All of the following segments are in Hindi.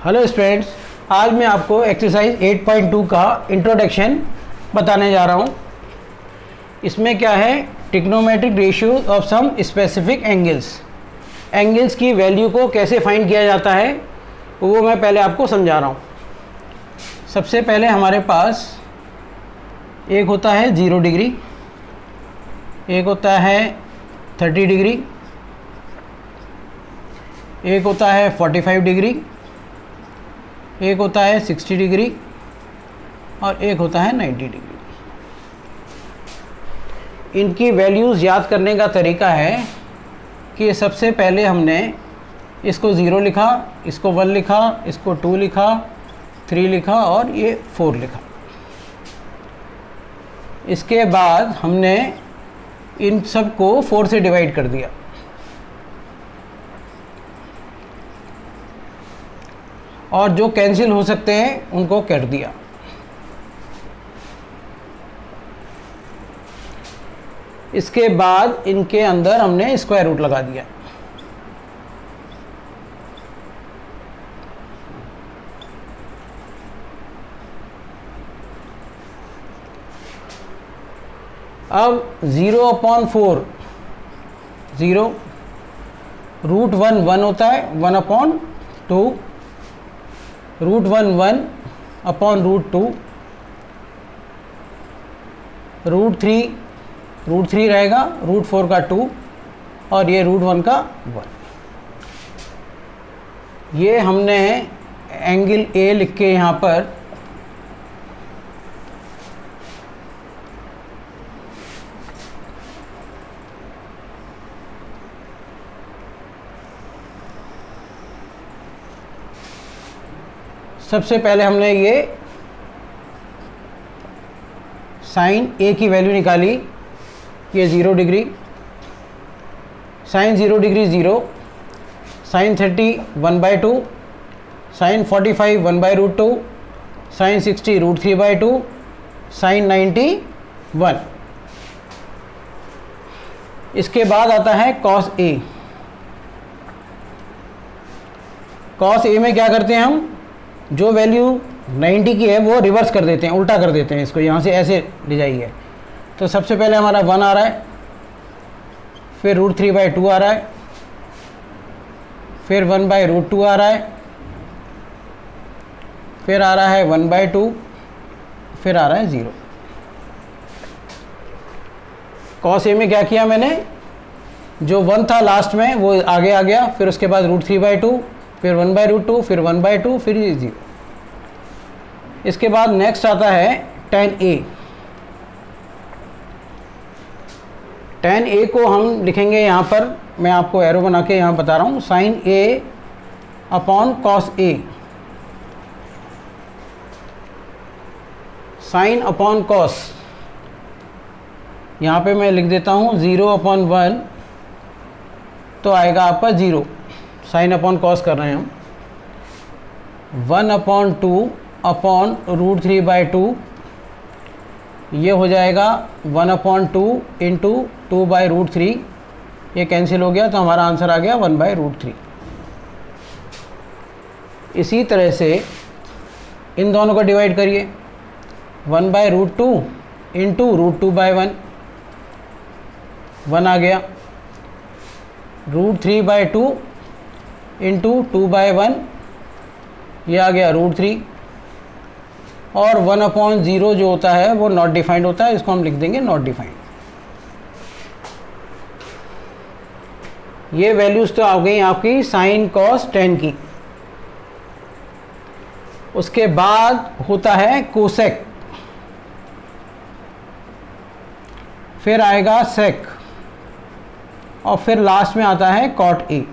हेलो स्टूडेंट्स, आज मैं आपको एक्सरसाइज 8.2 का इंट्रोडक्शन बताने जा रहा हूँ। इसमें क्या है, trigonometric ratio of some specific angles की वैल्यू को कैसे फाइंड किया जाता है वो मैं पहले आपको समझा रहा हूँ। सबसे पहले हमारे पास एक होता है 0 डिग्री, एक होता है 30 डिग्री, एक होता है 45 डिग्री, एक होता है 60 डिग्री और एक होता है 90 डिग्री। इनकी वैल्यूज़ याद करने का तरीका है कि सबसे पहले हमने इसको 0 लिखा, इसको 1 लिखा, इसको 2 लिखा, 3 लिखा और ये 4 लिखा। इसके बाद हमने इन सब को 4 से डिवाइड कर दिया। और जो कैंसिल हो सकते हैं उनको कर दिया। इसके बाद इनके अंदर हमने स्क्वायर रूट लगा दिया। अब 0/4 0, √1 1 होता है, 1/2, √1 1 अपॉन √2, √3 रहेगा, √4 का 2 और ये √1 का 1। ये हमने एंगल ए लिख के यहाँ पर सबसे पहले हमने ये साइन ए की वैल्यू निकाली, ये 0 degree, sine 0 degree 0, sine 30 1/2, sine 45 1/√2, sine 60 √3/2, sine 90 1। इसके बाद आता है कॉस ए। कॉस ए में क्या करते हैं हम, जो वैल्यू 90 की है वो रिवर्स कर देते हैं, उल्टा कर देते हैं, इसको यहाँ से ऐसे ले जाइए। तो सबसे पहले हमारा 1 आ रहा है, फिर √3/2 आ रहा है, फिर 1/√2 आ रहा है, फिर आ रहा है 1/2, फिर आ रहा है 0। कॉस ए में क्या किया मैंने, जो 1 था लास्ट में वो आगे आ गया, फिर उसके बाद √3/2, फिर 1/√2, फिर 1/2, फिर ये 0। इसके बाद नेक्स्ट आता है tan A। tan A को हम लिखेंगे यहाँ पर, मैं आपको एरो बना के यहाँ बता रहा हूँ, sin A upon cos A, sin upon cos। यहाँ पे मैं लिख देता हूँ 0/1 तो आएगा आपका 0, साइन अपॉन कॉस कर रहे हैं हम, 1/2 अपॉन √3/2, ये हो जाएगा 1/2 इंटू 2/√3, ये कैंसिल हो गया तो हमारा आंसर आ गया 1/√3। इसी तरह से इन दोनों को डिवाइड करिए, 1/√2 इंटू √2/1, 1 आ गया, √3/2 इंटू 2/1, ये आ गया √3, और 1/0 जो होता है वो नॉट डिफाइंड होता है, इसको हम लिख देंगे नॉट डिफाइंड। ये वैल्यूज़ तो आ गई आपकी साइन कॉस tan की। उसके बाद होता है कोसेक, फिर आएगा सेक और फिर लास्ट में आता है कॉट ए।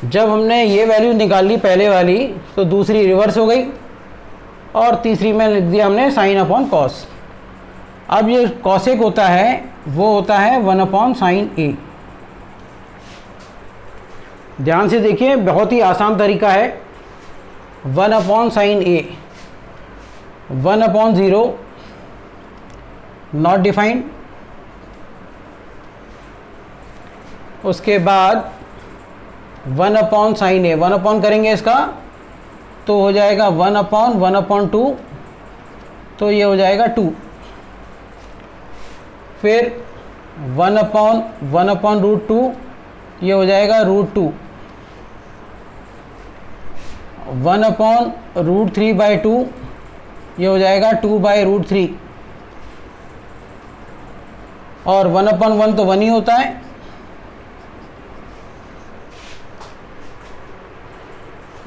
जब हमने ये वैल्यू निकाल ली पहले वाली तो दूसरी रिवर्स हो गई और तीसरी में लिख दिया हमने साइन अपॉन कॉस। अब ये कॉसेक होता है वो होता है 1/sin A। ध्यान से देखिए, बहुत ही आसान तरीका है। 1/sin A, 1/0 नॉट डिफाइंड, उसके बाद 1 अपॉन साइन ए, 1 अपॉन करेंगे इसका तो हो जाएगा 1/1/2, तो ये हो जाएगा 2। फिर 1/1/√2, ये हो जाएगा √2। 1/√3/2, ये हो जाएगा 2/√3। और 1/1 तो 1 ही होता है।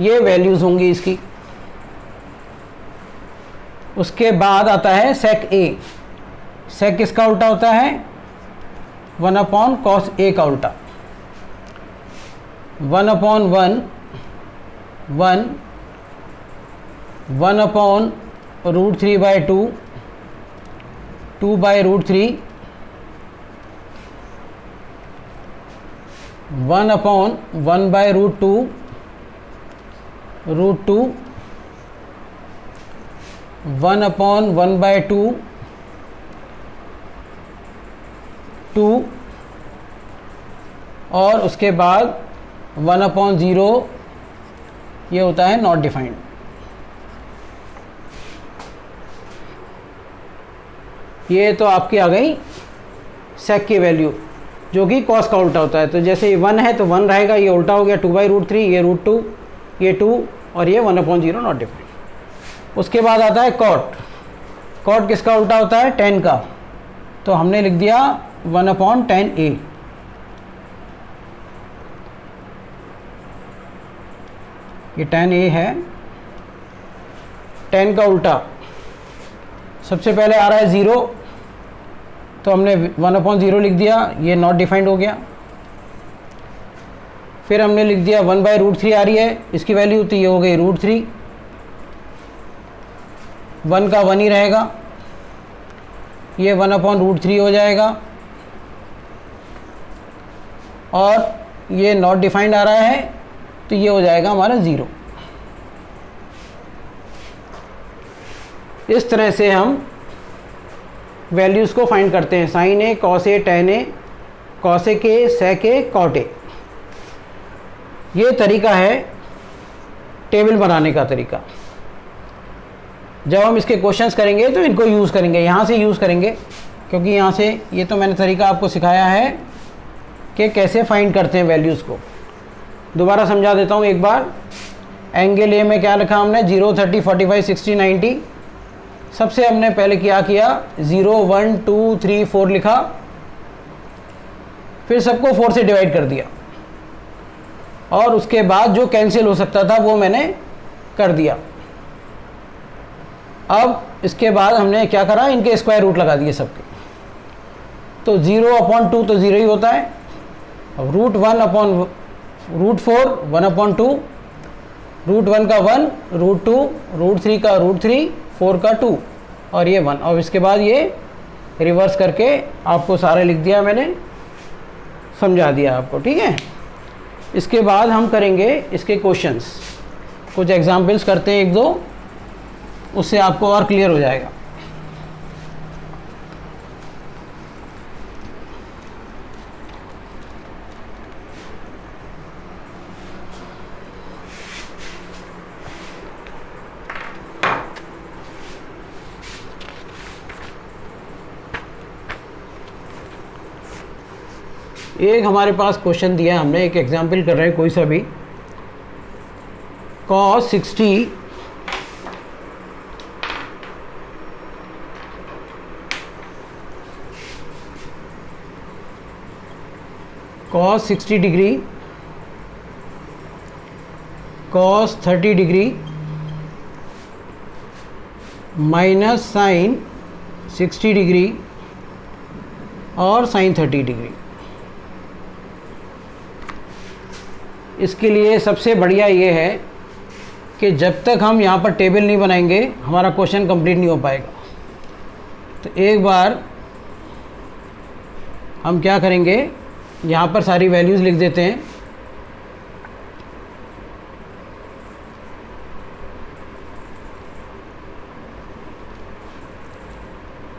ये वैल्यूज़ होंगी इसकी। उसके बाद आता है सेक ए। सेक किसका उल्टा होता है? 1/cos ए का उल्टा। 1/1 1, 1/√3/2, 2/√3, 1/1/√2, √2, 1/1/2, 2, और उसके बाद 1/0, ये होता है नॉट डिफाइंड। ये तो आपकी आ गई सेक की वैल्यू, जो कि कॉस का उल्टा होता है। तो जैसे ये 1 है तो 1 रहेगा, ये उल्टा हो गया 2/√3, ये √2, ये 2, और ये 1/0 नॉट डिफाइंड। उसके बाद आता है कॉट। कॉट किसका उल्टा होता है? tan का। तो हमने लिख दिया 1/tan a। ये tan a है। tan का उल्टा सबसे पहले आ रहा है 0, तो हमने 1/0 लिख दिया, ये नॉट डिफाइंड हो गया। फिर हमने लिख दिया 1/√3 आ रही है, इसकी वैल्यू, तो ये हो गई √3। 1 का 1 ही रहेगा, ये 1/√3 हो जाएगा। और ये नॉट डिफाइंड आ रहा है, तो ये हो जाएगा हमारा 0। इस तरह से हम वैल्यूज़ को फाइंड करते हैं। Sine A, cos A, tan A, cosec A, sec A, cot A. ये तरीका है टेबल बनाने का तरीका। जब हम इसके क्वेश्चंस करेंगे तो इनको यूज़ करेंगे, यहाँ से यूज़ करेंगे, क्योंकि यहाँ से ये तो मैंने तरीका आपको सिखाया है कि कैसे फाइंड करते हैं वैल्यूज़ को। दोबारा समझा देता हूँ एक बार। एंगल ए में क्या लिखा हमने? 0, 30, 45, 60, 90। सबसे हमने पहले क्या किया? 0, 1, 2, 3, 4 लिखा, फिर सबको 4 से डिवाइड कर दिया, और उसके बाद जो कैंसिल हो सकता था वो मैंने कर दिया। अब इसके बाद हमने क्या करा? इनके स्क्वायर रूट लगा दिए सबके। तो 0/2 तो 0 ही होता है। अब √1/√4 1/2, √1 का 1, √2, √3 का √3, 4 का 2, और ये 1। और इसके बाद ये रिवर्स करके आपको सारे लिख दिया मैंने, समझा दिया आपको, ठीक है। इसके बाद हम करेंगे इसके क्वेश्चंस, कुछ एग्जाम्पल्स करते हैं 1-2, उससे आपको और क्लियर हो जाएगा। एक हमारे पास क्वेश्चन दिया है, हमने एक एग्जाम्पल कर रहे हैं कोई सा भी। cos 60 degree, cos 30 degree minus sine 60 degree और साइन 30 डिग्री। इसके लिए सबसे बढ़िया ये है कि जब तक हम यहाँ पर टेबल नहीं बनाएंगे हमारा क्वेश्चन कंप्लीट नहीं हो पाएगा। तो एक बार हम क्या करेंगे, यहाँ पर सारी वैल्यूज़ लिख देते हैं।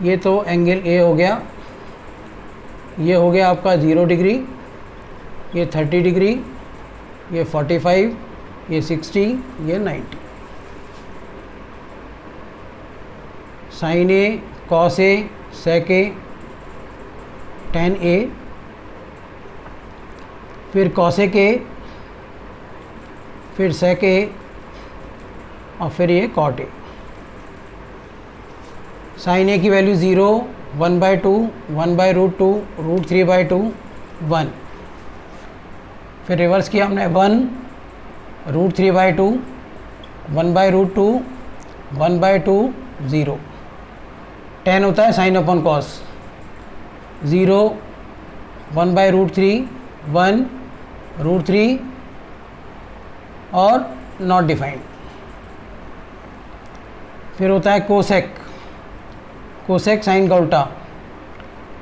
ये तो एंगल ए हो गया, ये हो गया आपका 0 डिग्री, ये 30 डिग्री, ये 45, ये 60, ये 90। Sign A, cos A, sec A, ten ए, फिर कॉसेक ए, फिर सेक ए, और फिर ये कॉट ए। साइन ए की वैल्यू 0, 1/2, 1/√2, √3/2, 1। फिर रिवर्स किया हमने 1, √3/2, 1/√2, 1/2, 0। 10 होता है साइन अपॉन कॉस। 0, 1/√3, 1, √3 और नॉट डिफाइंड। फिर होता है कोसेक। कोसेक साइन का उल्टा,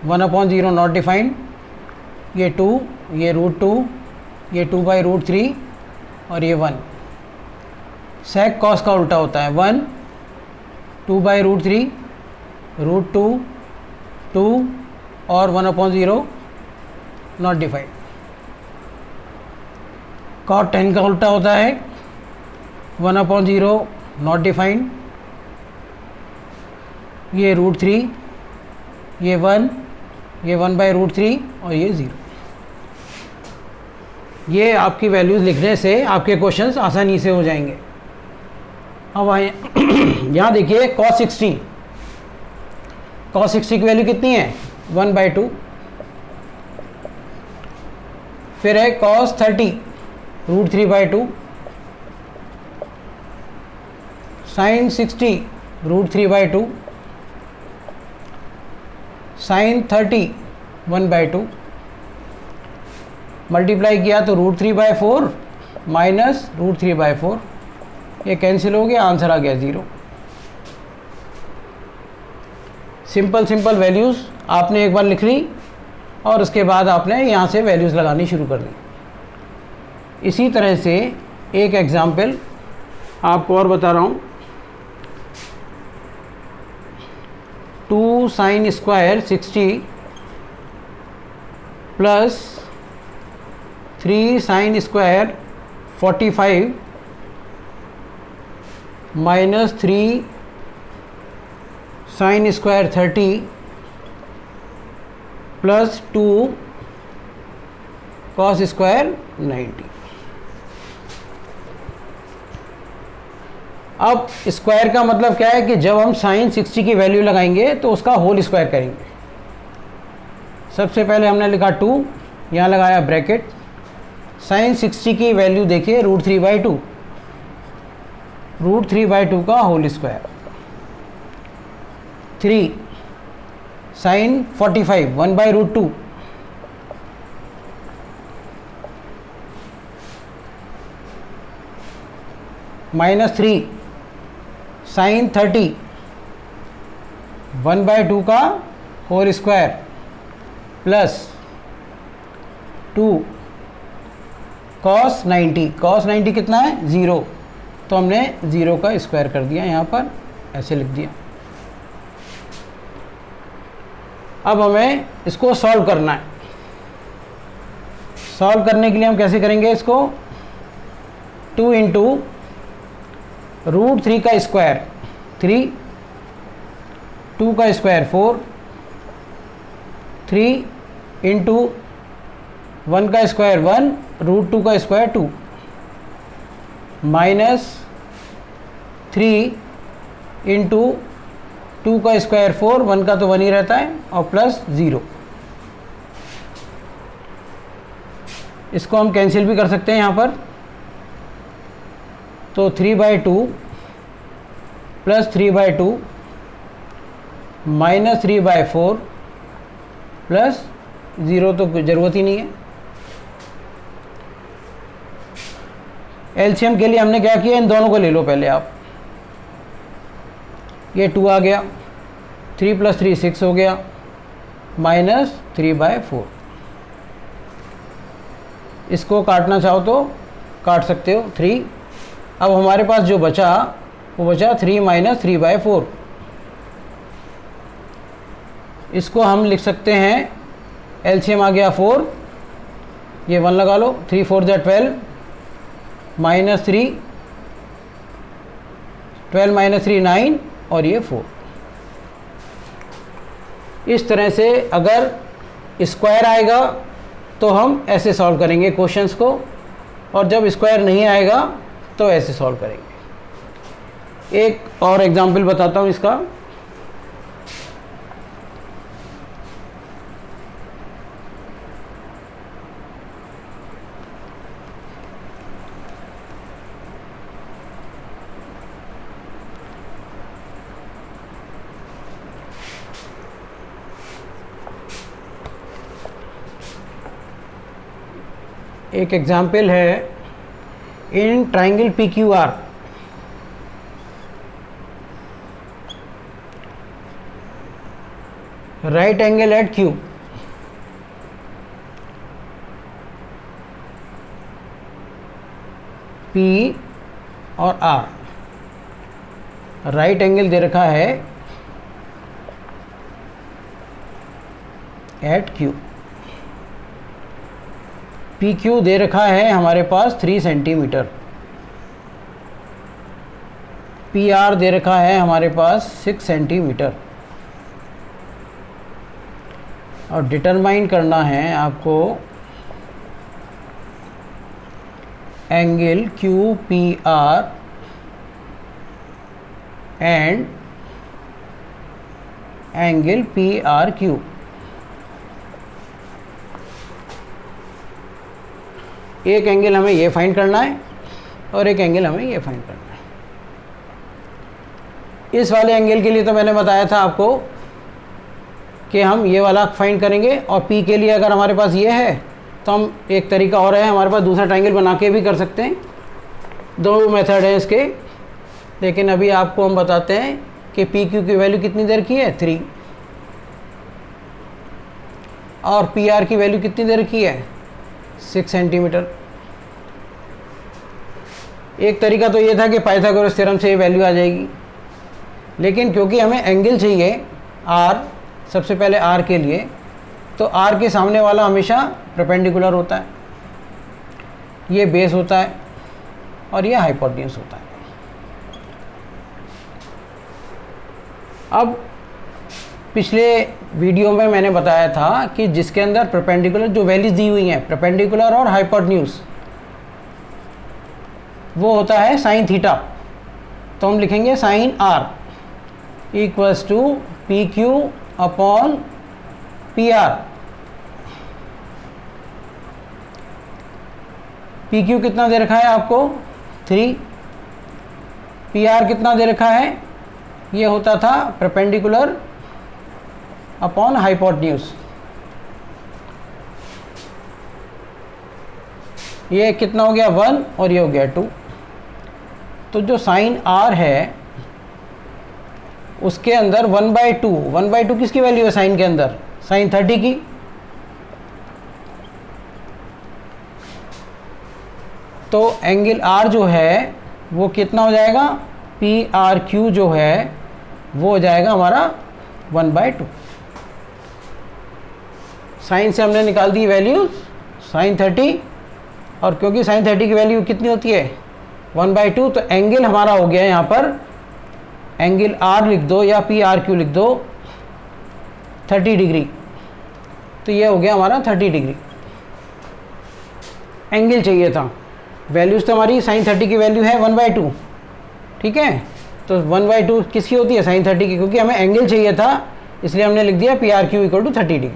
1/0 नॉट डिफाइंड, ये 2, ये √2, ये 2/√3 और ये 1। सेक कॉस का उल्टा होता है 1, 2/√3, √2, 2 और 1/0 नॉट डिफाइंड। कॉट 10 का उल्टा होता है 1/0 नॉट डिफाइंड, ये √3, ये 1, ये 1/√3 और ये 0। ये आपकी वैल्यूज़ लिखने से आपके क्वेश्चंस आसानी से हो जाएंगे। अब आए यहाँ देखिए cos 60। cos 60 की वैल्यू कितनी है? 1/2। फिर है cos 30, √3/2। sin 60, √3/2। sin 30, 1/2। मल्टीप्लाई किया तो √3/4 माइनस √3/4, ये कैंसिल हो गया, आंसर आ गया 0। सिंपल वैल्यूज़ आपने एक बार लिख ली और उसके बाद आपने यहाँ से वैल्यूज़ लगानी शुरू कर दी। इसी तरह से एक एग्ज़ाम्पल आपको और बता रहा हूँ। 2 sin square 60 plus 3 sin square 45 minus 3 sin square 30 plus 2 cos square 90। अब स्क्वायर का मतलब क्या है कि जब हम sin 60 की वैल्यू लगाएंगे तो उसका होल स्क्वायर करेंगे। सबसे पहले हमने लिखा 2, यहाँ लगाया ब्रैकेट। sin 60 की वैल्यू देखिए √3/2, √3/2 का whole square. 3 sin 45, 1/√2। Minus 3 sin 30, 1/2 का whole square plus 2 cos 90। cos 90 कितना है? 0, तो हमने 0 का स्क्वायर कर दिया, यहाँ पर ऐसे लिख दिया। अब हमें इसको सॉल्व करना है। सॉल्व करने के लिए हम कैसे करेंगे इसको? 2 इंटू √3 का स्क्वायर 3, 2 का स्क्वायर 4, 3 इंटू 1 का स्क्वायर 1, √2 का स्क्वायर 2, माइनस 3 इंटू 2 का स्क्वायर 4, 1 का तो 1 ही रहता है, और प्लस 0। इसको हम कैंसिल भी कर सकते हैं यहाँ पर। तो 3/2 प्लस 3/2 माइनस 3/4 प्लस 0, तो ज़रूरत ही नहीं है। एलसीएम के लिए हमने क्या किया, इन दोनों को ले लो पहले आप। ये 2 आ गया, 3 + 3 6 हो गया, माइनस 3/4। इसको काटना चाहो तो काट सकते हो 3। अब हमारे पास जो बचा वो बचा 3 - 3/4। इसको हम लिख सकते हैं, एलसीएम आ गया 4, ये 1 लगा लो, 3 × 4 = 12, -3, 12 - 3 9 और ये 4। इस तरह से अगर स्क्वायर आएगा तो हम ऐसे सॉल्व करेंगे क्वेश्चंस को, और जब स्क्वायर नहीं आएगा तो ऐसे सॉल्व करेंगे। एक और एग्जांपल बताता हूँ इसका। एक एग्जाम्पल है, in triangle PQR right angle at Q, P और R राइट एंगल दे रखा है एट Q। PQ दे रखा है हमारे पास 3 सेंटीमीटर, PR दे रखा है हमारे पास 6 सेंटीमीटर, और डिटरमाइन करना है आपको angle QPR and angle PRQ। एक एंगल हमें ये फाइंड करना है और एक एंगल हमें ये फाइंड करना है। इस वाले एंगल के लिए तो मैंने बताया था आपको कि हम ये वाला फाइंड करेंगे, और P के लिए अगर हमारे पास ये है तो हम एक तरीका और है, हमारे पास दूसरा ट्रायंगल बना के भी कर सकते हैं। दो मेथड है इसके, लेकिन अभी आपको हम बताते हैं कि PQ की वैल्यू कितनी देर की है 3, और PR की वैल्यू कितनी देर की है 6 सेंटीमीटर। एक तरीका तो ये था कि पाइथागोरस थ्योरम से ये वैल्यू आ जाएगी, लेकिन क्योंकि हमें एंगल चाहिए R, सबसे पहले R के लिए, तो R के सामने वाला हमेशा परपेंडिकुलर होता है, ये बेस होता है और ये हाइपोटेन्यूज होता है। अब पिछले वीडियो में मैंने बताया था कि जिसके अंदर परपेंडिकुलर जो वैल्यूज दी हुई हैं, परपेंडिकुलर और हाइपोटेन्यूज, वो होता है साइन थीटा। तो हम लिखेंगे sine R equals to PQ upon PR। PQ कितना दे रखा है आपको 3, PR कितना दे रखा है, ये होता था परपेंडिकुलर अपॉन हाइपोटेन्यूज। ये कितना हो गया 1 और ये हो गया 2। तो जो साइन R है उसके अंदर 1/2 किसकी वैल्यू है साइन के अंदर, साइन 30 की। तो एंगल R जो है वो कितना हो जाएगा, PRQ जो है वो हो जाएगा हमारा 1/2। साइन से हमने निकाल दी वैल्यू साइन 30, और क्योंकि साइन 30 की वैल्यू कितनी होती है 1/2, तो एंगल हमारा हो गया यहाँ पर, एंगल R लिख दो या PRQ लिख दो 30 डिग्री। तो ये हो गया हमारा 30 डिग्री एंगल चाहिए था। वैल्यूज़ तो हमारी साइन 30 की वैल्यू है 1/2, ठीक है। तो 1/2 किसकी होती है साइन 30 की, क्योंकि हमें एंगल चाहिए था इसलिए हमने लिख दिया PRQ इक्वल टू 30 डिग्री।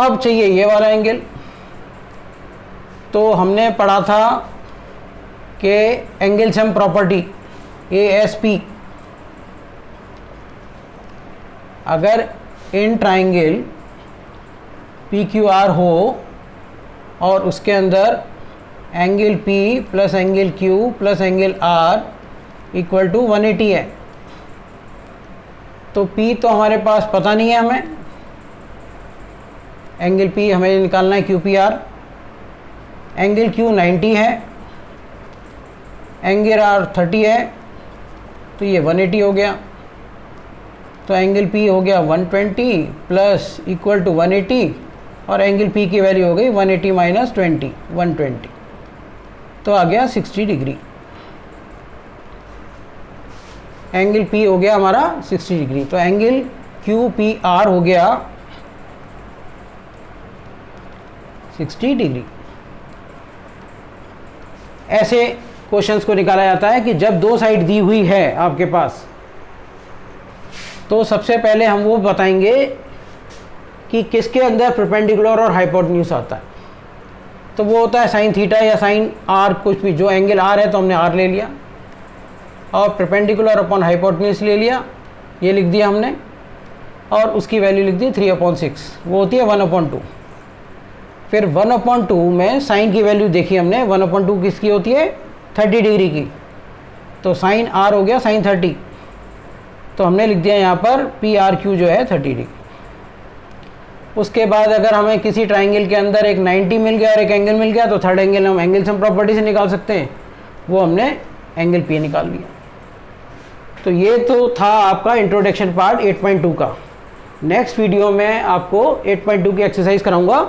अब चाहिए ये वाला एंगल। तो हमने पढ़ा था कि एंगल सम प्रॉपर्टी ASP, अगर इन ट्राइंगल PQR हो और उसके अंदर angle P plus angle Q plus angle R equal to 180 है, तो P तो हमारे पास पता नहीं है, हमें एंगल P हमें निकालना है QPR। एंगल Q 90 है, एंगल R 30 है, तो ये 180 हो गया। तो एंगल P हो गया 120 प्लस इक्वल टू 180, और एंगल P की वैल्यू हो गई 180 माइनस 20 120। तो आ गया 60 डिग्री। एंगल P हो गया हमारा 60 डिग्री। तो एंगल QPR हो गया 60 डिग्री। ऐसे क्वेश्चंस को निकाला जाता है कि जब दो साइड दी हुई है आपके पास, तो सबसे पहले हम वो बताएंगे कि किसके अंदर परपेंडिकुलर और हाइपोटेन्यूज आता है। तो वो होता है साइन थीटा या साइन आर, कुछ भी, जो एंगल आर है तो हमने आर ले लिया, और परपेंडिकुलर अपॉन हाइपोटेन्यूज ले लिया, ये लिख दिया हमने, और उसकी वैल्यू लिख दी 3/6, वो होती है 1/2। फिर 1/2 में साइन की वैल्यू देखी हमने, 1/2 किसकी होती है 30 डिग्री की, तो साइन आर हो गया साइन 30, तो हमने लिख दिया यहाँ पर PRQ जो है 30 डिग्री। उसके बाद अगर हमें किसी ट्राइंगल के अंदर एक 90 मिल गया और एक एंगल मिल गया, तो थर्ड एंगल हम एंगल सम प्रॉपर्टी से निकाल सकते हैं, वो हमने एंगल P निकाल लिया। तो ये तो था आपका इंट्रोडक्शन पार्ट 8.2 का। नेक्स्ट वीडियो में आपको 8.2 की एक्सरसाइज कराऊंगा